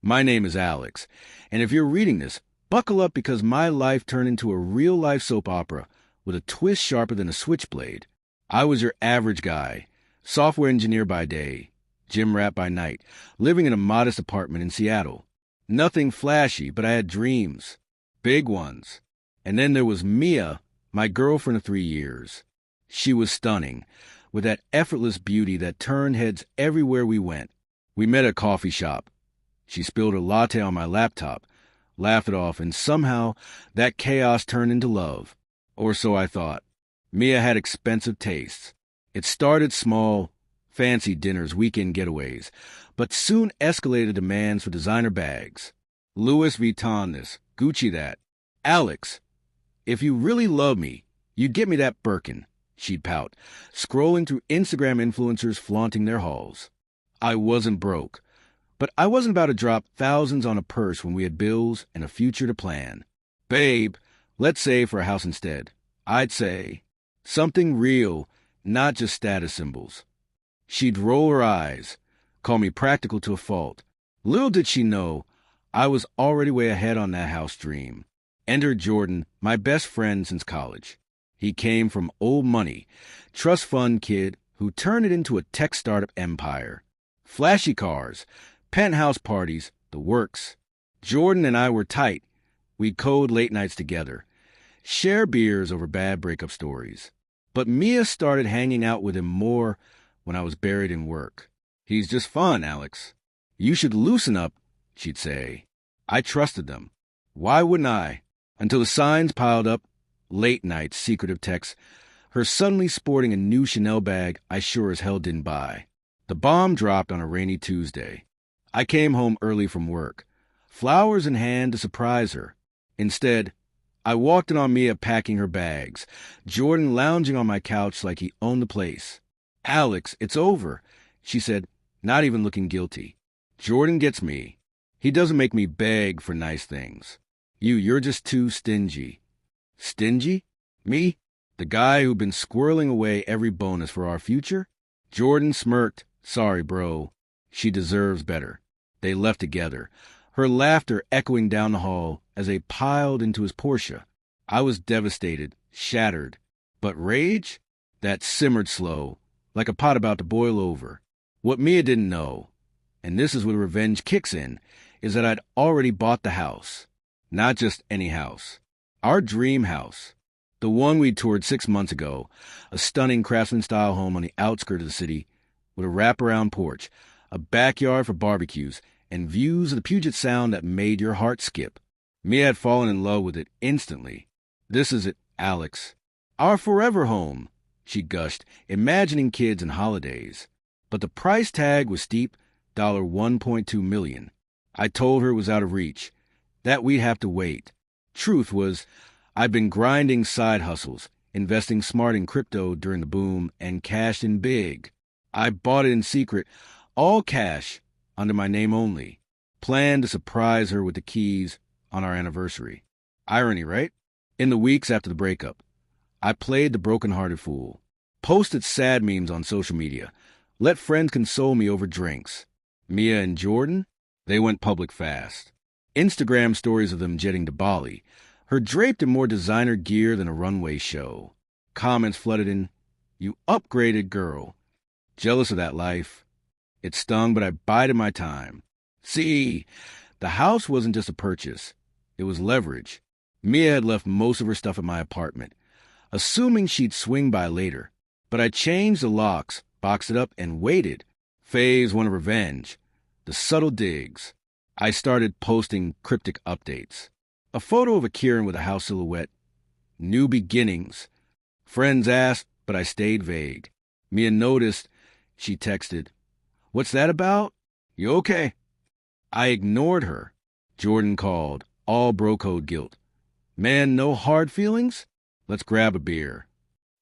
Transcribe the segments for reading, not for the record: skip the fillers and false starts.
My name is Alex, and if you're reading this, buckle up because my life turned into a real-life soap opera with a twist sharper than a switchblade. I was your average guy, software engineer by day, gym rat by night, living in a modest apartment in Seattle. Nothing flashy, but I had dreams. Big ones. And then there was Mia, my girlfriend of 3 years. She was stunning, with that effortless beauty that turned heads everywhere we went. We met at a coffee shop. She spilled her latte on my laptop, laughed it off, and somehow that chaos turned into love. Or so I thought. Mia had expensive tastes. It started small, fancy dinners, weekend getaways, but soon escalated demands for designer bags. Louis Vuitton this, Gucci that. Alex, if you really love me, you'd get me that Birkin, she'd pout, scrolling through Instagram influencers flaunting their hauls. I wasn't broke, but I wasn't about to drop thousands on a purse when we had bills and a future to plan. Babe, let's save for a house instead. I'd say something real, not just status symbols. She'd roll her eyes, call me practical to a fault. Little did she know, I was already way ahead on that house dream. Enter Jordan, my best friend since college. He came from old money, trust fund kid who turned it into a tech startup empire. Flashy cars, penthouse parties, the works. Jordan and I were tight. We'd code late nights together, share beers over bad breakup stories. But Mia started hanging out with him more when I was buried in work. He's just fun, Alex. You should loosen up, she'd say. I trusted them. Why wouldn't I? Until the signs piled up, late nights, secretive texts, her suddenly sporting a new Chanel bag I sure as hell didn't buy. The bomb dropped on a rainy Tuesday. I came home early from work, flowers in hand to surprise her. Instead, I walked in on Mia packing her bags, Jordan lounging on my couch like he owned the place. Alex, it's over, she said, not even looking guilty. Jordan gets me. He doesn't make me beg for nice things. You're just too stingy. Stingy? Me? The guy who'd been squirreling away every bonus for our future? Jordan smirked. Sorry, bro. She deserves better. They left together, her laughter echoing down the hall as they piled into his Porsche. I was devastated, shattered. But rage? That simmered slow, like a pot about to boil over. What Mia didn't know, and this is where revenge kicks in, is that I'd already bought the house. Not just any house. Our dream house. The one we toured 6 months ago, a stunning Craftsman-style home on the outskirts of the city with a wraparound porch, a backyard for barbecues, and views of the Puget Sound that made your heart skip. Mia had fallen in love with it instantly. This is it, Alex. Our forever home, she gushed, imagining kids and holidays. But the price tag was steep, $1.2 million. I told her it was out of reach, that we'd have to wait. Truth was, I'd been grinding side hustles, investing smart in crypto during the boom, and cashed in big. I bought it in secret, all cash, under my name only. Planned to surprise her with the keys on our anniversary. Irony, right? In the weeks after the breakup, I played the broken-hearted fool. Posted sad memes on social media. Let friends console me over drinks. Mia and Jordan, they went public fast. Instagram stories of them jetting to Bali, her draped in more designer gear than a runway show. Comments flooded in, "You upgraded girl." Jealous of that life. It stung, but I bided my time. See, the house wasn't just a purchase. It was leverage. Mia had left most of her stuff at my apartment, assuming she'd swing by later. But I changed the locks, boxed it up, and waited. Phase one of revenge. The subtle digs. I started posting cryptic updates. A photo of a Kieran with a house silhouette. New beginnings. Friends asked, but I stayed vague. Mia noticed. She texted, "What's that about? You okay?" I ignored her. Jordan called, all bro code guilt. "Man, no hard feelings? Let's grab a beer."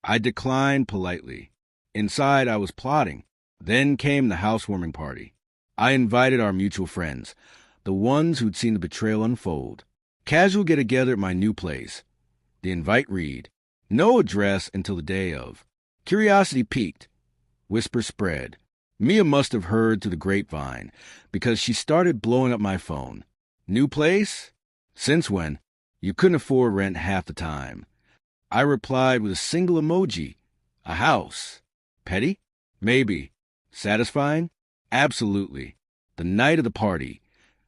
I declined politely. Inside, I was plotting. Then came the housewarming party. I invited our mutual friends, the ones who'd seen the betrayal unfold. Casual get-together at my new place. The invite read, no address until the day of. Curiosity piqued. Whisper spread. Mia must have heard through the grapevine, because she started blowing up my phone. New place? Since when? You couldn't afford rent half the time. I replied with a single emoji. A house. Petty? Maybe. Satisfying? Absolutely. The night of the party.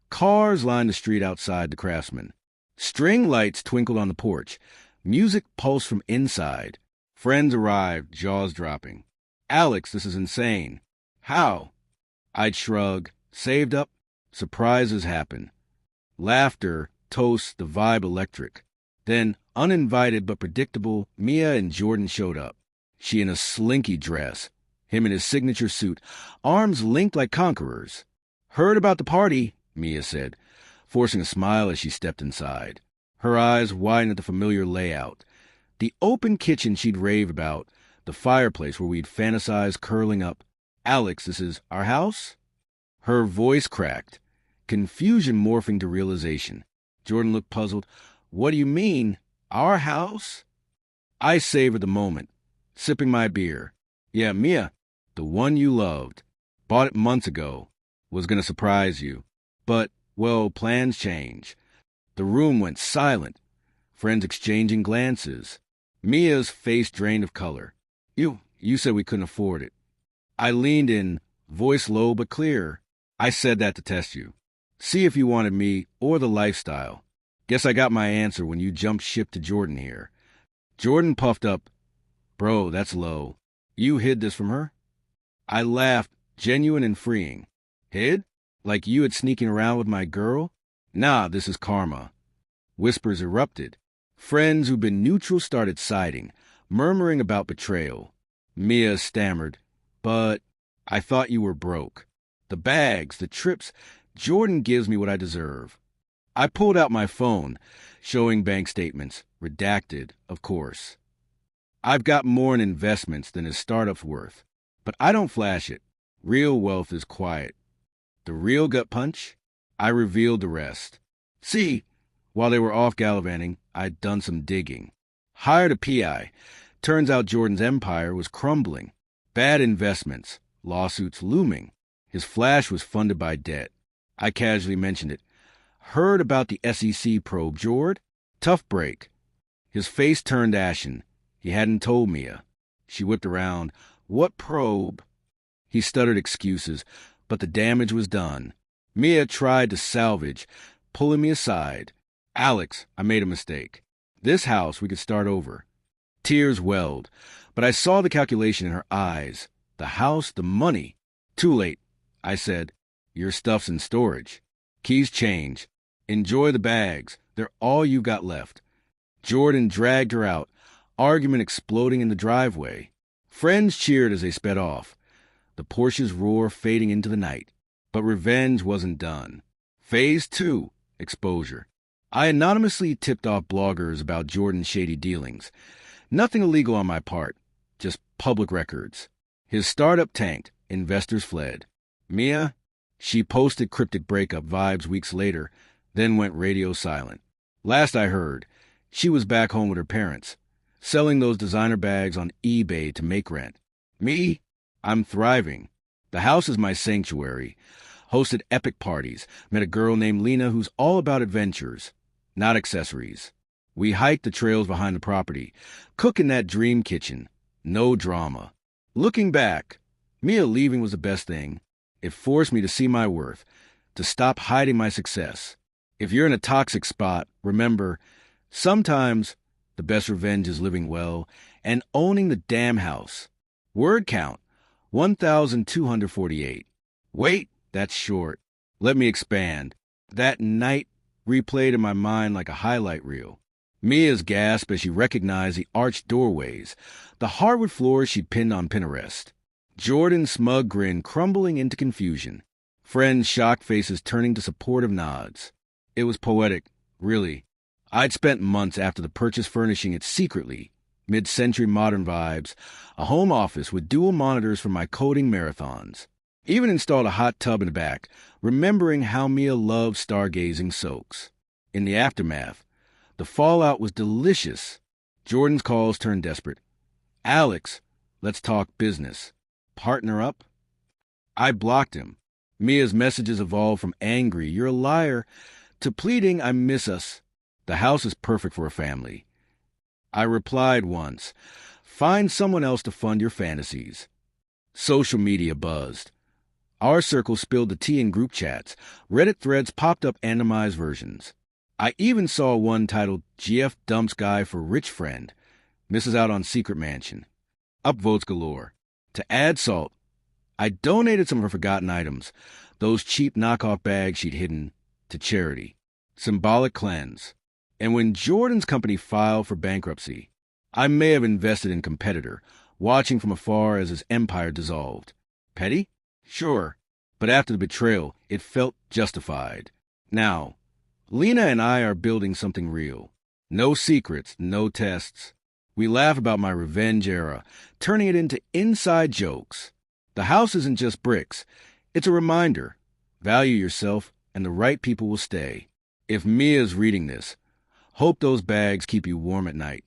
Cars lined the street outside the Craftsman. String lights twinkled on the porch. Music pulsed from inside. Friends arrived, jaws dropping. Alex, this is insane. How? I'd shrug. Saved up? Surprises happen. Laughter, toasts, the vibe electric. Then, uninvited but predictable, Mia and Jordan showed up. She in a slinky dress, him in his signature suit, arms linked like conquerors. Heard about the party, Mia said, forcing a smile as she stepped inside. Her eyes widened at the familiar layout. The open kitchen she'd rave about, the fireplace where we'd fantasize curling up. Alex, this is our house? Her voice cracked, confusion morphing to realization. Jordan looked puzzled. What do you mean, our house? I savored the moment, sipping my beer. Yeah, Mia, the one you loved. Bought it months ago. Was going to surprise you. But, well, plans change. The room went silent. Friends exchanging glances. Mia's face drained of color. You said we couldn't afford it. I leaned in, voice low but clear. I said that to test you. See if you wanted me or the lifestyle. Guess I got my answer when you jumped ship to Jordan here. Jordan puffed up. Bro, that's low. You hid this from her? I laughed, genuine and freeing. Hid? Like you had sneaking around with my girl? Nah, this is karma. Whispers erupted. Friends who'd been neutral started siding, murmuring about betrayal. Mia stammered. But I thought you were broke. The bags, the trips, Jordan gives me what I deserve. I pulled out my phone, showing bank statements, redacted, of course. I've got more in investments than his startup's worth, but I don't flash it. Real wealth is quiet. The real gut punch? I revealed the rest. See, while they were off gallivanting, I'd done some digging. Hired a PI. Turns out Jordan's empire was crumbling. Bad investments, lawsuits looming. His flash was funded by debt. I casually mentioned it. Heard about the SEC probe, Jord? Tough break. His face turned ashen. He hadn't told Mia. She whipped around. What probe? He stuttered excuses, but the damage was done. Mia tried to salvage, pulling me aside. Alex, I made a mistake. This house, we could start over. Tears welled, but I saw the calculation in her eyes. The house, the money. Too late, I said. Your stuff's in storage. Keys change. Enjoy the bags. They're all you've got left. Jordan dragged her out, argument exploding in the driveway. Friends cheered as they sped off. The Porsche's roar fading into the night. But revenge wasn't done. Phase 2, exposure. I anonymously tipped off bloggers about Jordan's shady dealings. Nothing illegal on my part, just public records. His startup tanked, investors fled. Mia? She posted cryptic breakup vibes weeks later, then went radio silent. Last I heard, she was back home with her parents, selling those designer bags on eBay to make rent. Me? I'm thriving. The house is my sanctuary. Hosted epic parties, met a girl named Lena who's all about adventures, not accessories. We hiked the trails behind the property, cook in that dream kitchen. No drama. Looking back, Mia leaving was the best thing. It forced me to see my worth, to stop hiding my success. If you're in a toxic spot, remember, sometimes the best revenge is living well and owning the damn house. Word count, 1,248. Wait, that's short. Let me expand. That night replayed in my mind like a highlight reel. Mia's gasp as she recognized the arched doorways, the hardwood floors she'd pinned on Pinterest. Jordan's smug grin crumbling into confusion. Friends' shocked faces turning to supportive nods. It was poetic, really. I'd spent months after the purchase furnishing it secretly, mid-century modern vibes, a home office with dual monitors for my coding marathons. Even installed a hot tub in the back, remembering how Mia loved stargazing soaks. In the aftermath, the fallout was delicious. Jordan's calls turned desperate. Alex, let's talk business. Partner up? I blocked him. Mia's messages evolved from angry, "You're a liar," to pleading, "I miss us. The house is perfect for a family." I replied once, "Find someone else to fund your fantasies." Social media buzzed. Our circle spilled the tea in group chats. Reddit threads popped up anonymized versions. I even saw one titled "GF Dumps Guy for Rich Friend. Misses out on Secret Mansion." Upvotes galore. To add salt, I donated some of her forgotten items, those cheap knockoff bags she'd hidden, to charity. Symbolic cleanse. And when Jordan's company filed for bankruptcy, I may have invested in competitor, watching from afar as his empire dissolved. Petty? Sure. But after the betrayal, it felt justified. Now, Lena and I are building something real. No secrets, no tests. We laugh about my revenge era, turning it into inside jokes. The house isn't just bricks. It's a reminder. Value yourself, and the right people will stay. If Mia's reading this, hope those bags keep you warm at night.